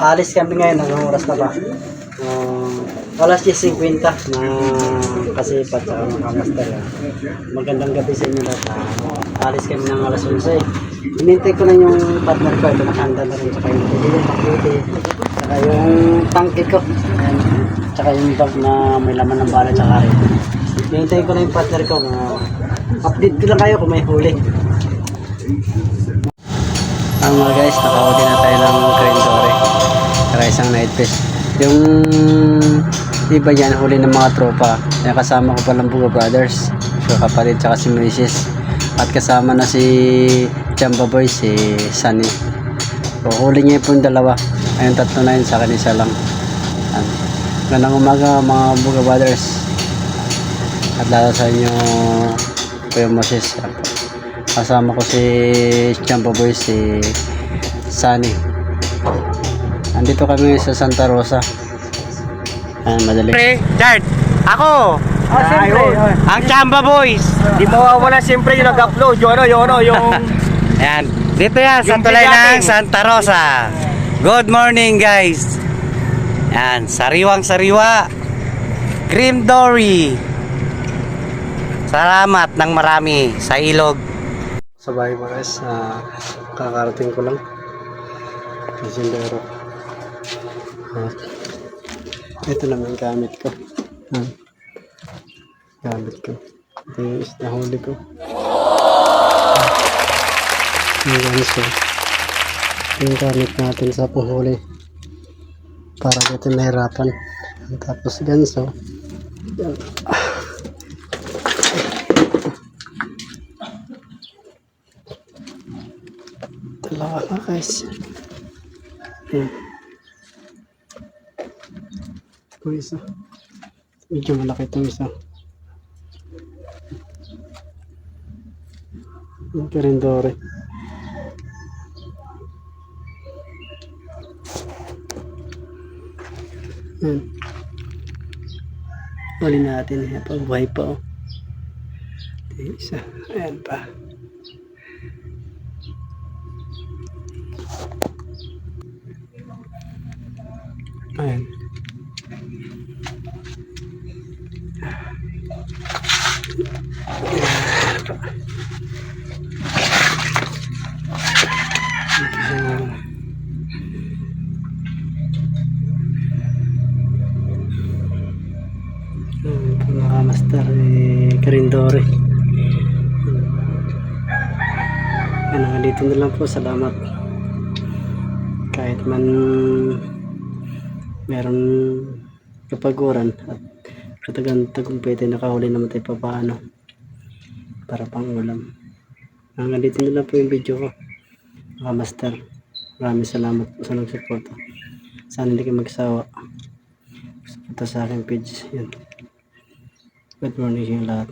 Alis kami ngayon, anong oras na ba? Alas 10:50 na kasipat sa mga master. Magandang gabi sa inyo lahat. Alis kami ng alas 11. Hinintay ko na yung partner ko, ito nakahanda na rin, tsaka yung pakuti, tsaka yung tangke ko. Ayan. Tsaka yung bag na may laman ng bala tsaka rin. Hinintay ko na yung partner ko. Update ko lang kayo kung may huli. Mga guys, nakahuli na tayo ng crane dory. Saka isang night fish. Yung iba yan, huli ng mga tropa. Yung kasama ko palang Buga Brothers. So, kapatid tsaka si Mrs. At kasama na si Jamba Boy, si Sunny. So, huli niya po yung dalawa. Ayun, tatlo na yun, sa akin isa lang. Ganang umaga mga Buga Brothers. At lalo sa inyo Kuya Moses. Kasama ko si Jamba Boy, si Sunny. Andito kami sa Santa Rosa. Ayan, madali. Chart, ako! Ang Chamba Boys! Di mawawala siyempre yung nag-upload. Yung Ayan, dito yan, sa tulay ng Santa Rosa. Good morning guys! Ayan, sariwang sariwa. Cream Dory. Salamat ng marami sa ilog. Sa bahay mga guys, kakarating ko lang. Isindero. Ito naman gamit ko. Gamit ko. Ito yung isda huli ko. Yung ganso. Yung gamit natin sa panghuli. Para dito nahirapan. Tapos ganso. Yan. Dalawa na guys. Ito isa. Medyo malaki itong isa. Yung karindore. Yan. Wali natin. Ayan pa. Buhay pa. Oh. Ito isa. Ayan pa. Ayan. Mga master karindore. Ano, dito na lang po. Salamat. Kahit man meron kapaguran at katagang tagumpete, nakahuli naman tayo papaano para pang ulam. Hanggang dito na lang po yung video ko mga master. Maraming salamat po sa nagsuporta. Sana hindi kayo magsawa suporta sa aking page. Yan. Good morning sa lahat.